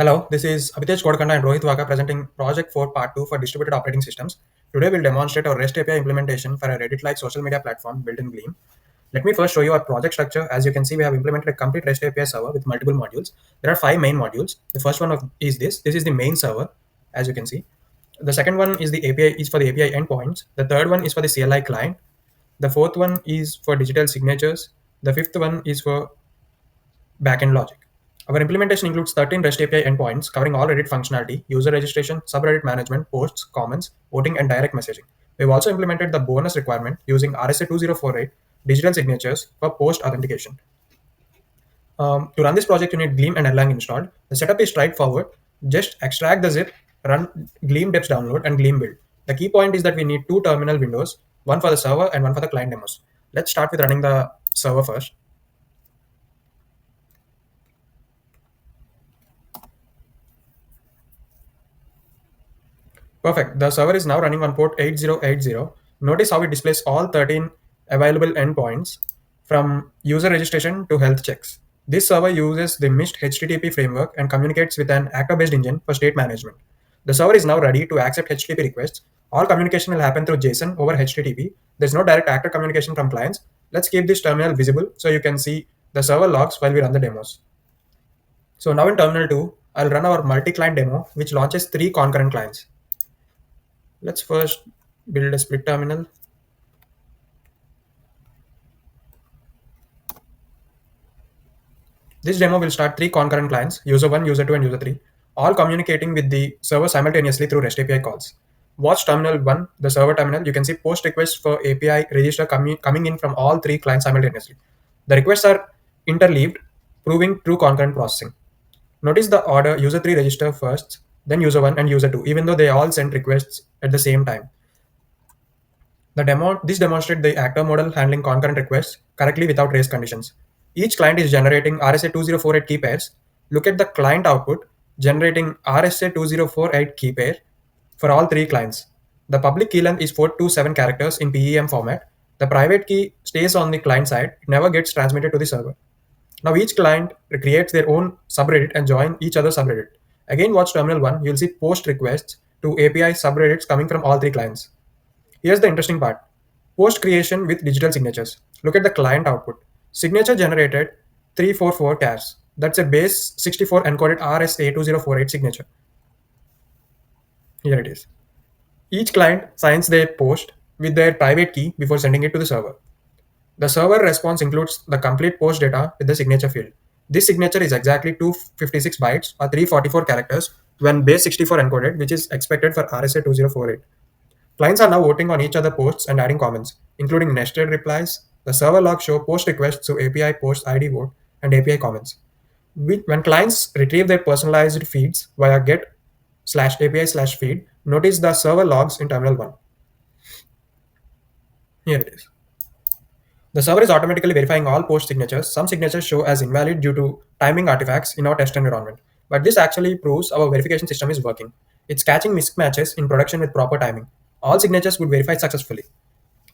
Hello, this is Abhitesh Kodakanda and Rohit Waka presenting Project 4 Part 2 for Distributed Operating Systems. Today we'll demonstrate our REST API implementation for a Reddit-like social media platform built in Gleam. Let me first show you our project structure. As you can see, we have implemented a complete REST API server with multiple modules. There are five main modules. The first one is this. This is the main server, as you can see. The second one is the API is for the API endpoints. The third one is for the CLI client. The fourth one is for digital signatures. The fifth one is for backend logic. Our implementation includes 13 REST API endpoints covering all Reddit functionality, user registration, subreddit management, posts, comments, voting, and direct messaging. We've also implemented the bonus requirement using RSA 2048 digital signatures for post authentication. To run this project, you need Gleam and Erlang installed. The setup is straightforward. Just extract the zip, run Gleam deps download, and Gleam build. The key point is that we need two terminal windows, one for the server and one for the client demos. Let's start with running the server first. Perfect. The server is now running on port 8080. Notice how it displays all 13 available endpoints from user registration to health checks. This server uses the MIST HTTP framework and communicates with an actor-based engine for state management. The server is now ready to accept HTTP requests. All communication will happen through JSON over HTTP. There's no direct actor communication from clients. Let's keep this terminal visible so you can see the server logs while we run the demos. So now in terminal 2, I'll run our multi-client demo, which launches 3 concurrent clients. Let's first build a split terminal. This demo will start 3 concurrent clients, user 1, user 2, and user 3, all communicating with the server simultaneously through REST API calls. Watch terminal 1, the server terminal. You can see post requests for API register coming in from all 3 clients simultaneously. The requests are interleaved, proving true concurrent processing. Notice the order user 3 register first, then user 1 and user 2, even though they all send requests at the same time. This demonstrates the actor model handling concurrent requests correctly without race conditions. Each client is generating RSA 2048 key pairs. Look at the client output generating RSA 2048 key pair for all 3 clients. The public key length is 427 characters in PEM format. The private key stays on the client side. It never gets transmitted to the server. Now each client creates their own subreddit and join each other subreddit. Again, watch terminal 1. You'll see post requests to API subreddits coming from all 3 clients. Here's the interesting part. Post creation with digital signatures. Look at the client output. Signature generated 344 chars. That's a base 64 encoded RSA2048 signature. Here it is. Each client signs their post with their private key before sending it to the server. The server response includes the complete post data with the signature field. This signature is exactly 256 bytes or 344 characters when base 64 encoded, which is expected for RSA2048. Clients are now voting on each other posts and adding comments, including nested replies. The server logs show post requests to API post ID vote and API comments. When clients retrieve their personalized feeds via get/API/feed, notice the server logs in terminal 1. Here it is. The server is automatically verifying all post signatures. Some signatures show as invalid due to timing artifacts in our test environment. But this actually proves our verification system is working. It's catching mismatches in production with proper timing. All signatures would verify successfully.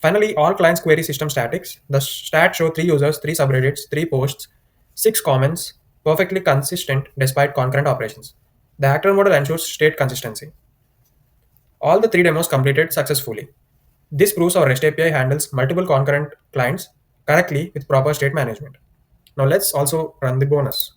Finally, all clients query system statics. The stats show 3 users, 3 subreddits, 3 posts, 6 comments, perfectly consistent despite concurrent operations. The actor model ensures state consistency. All the 3 demos completed successfully. This proves our REST API handles multiple concurrent clients correctly with proper state management. Now let's also run the bonus.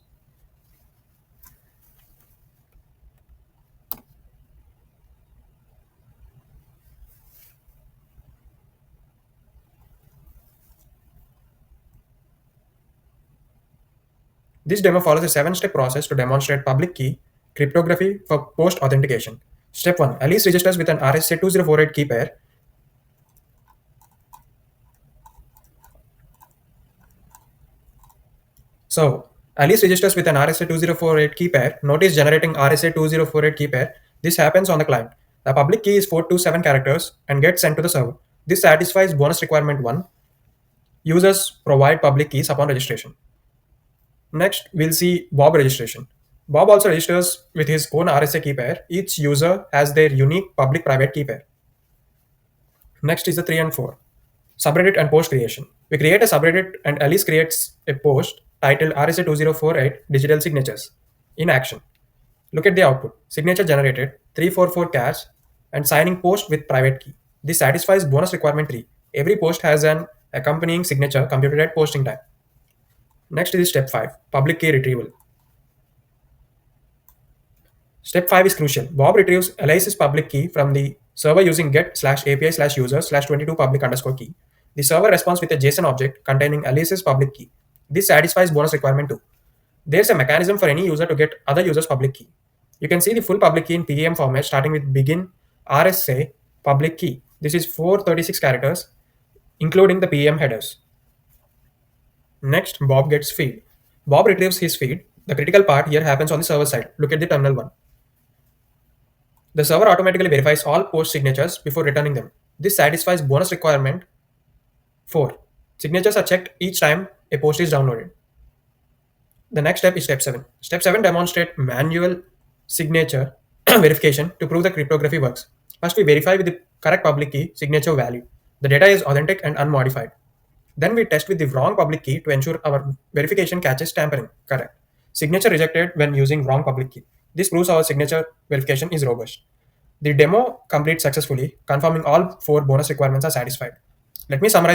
This demo follows a 7-step process to demonstrate public key cryptography for post authentication. Step 1. Alice registers with an RSA2048 key pair. So, Alice registers with an RSA2048 key pair. Notice generating RSA2048 key pair. This happens on the client. The public key is 427 characters and gets sent to the server. This satisfies bonus requirement 1. Users provide public keys upon registration. Next, we'll see Bob registration. Bob also registers with his own RSA key pair. Each user has their unique public-private key pair. Next is the 3 and 4. Subreddit and post creation. We create a subreddit and Alice creates a post titled RSA2048 Digital Signatures in action. Look at the output. Signature generated 344 cash and signing post with private key. This satisfies bonus requirement 3. Every post has an accompanying signature computed at posting time. Next is step 5, public key retrieval. Step 5 is crucial. Bob retrieves Alice's public key from the server using get slash API slash user slash 22 public underscore key. The server responds with a JSON object containing Alice's public key. This satisfies bonus requirement 2. There's a mechanism for any user to get other users' public key. You can see the full public key in PAM format starting with begin RSA public key. This is 436 characters, including the PAM headers. Next, Bob gets feed. Bob retrieves his feed. The critical part here happens on the server side. Look at the terminal 1. The server automatically verifies all post signatures before returning them. This satisfies bonus requirement 4. Signatures are checked each time a post is downloaded. The next step is step 7. Step 7 demonstrates manual signature verification to prove the cryptography works. First, we verify with the correct public key signature value. The data is authentic and unmodified. Then we test with the wrong public key to ensure our verification catches tampering. Correct. Signature rejected when using wrong public key. This proves our signature verification is robust. The demo completes successfully, confirming all 4 bonus requirements are satisfied. Let me summarize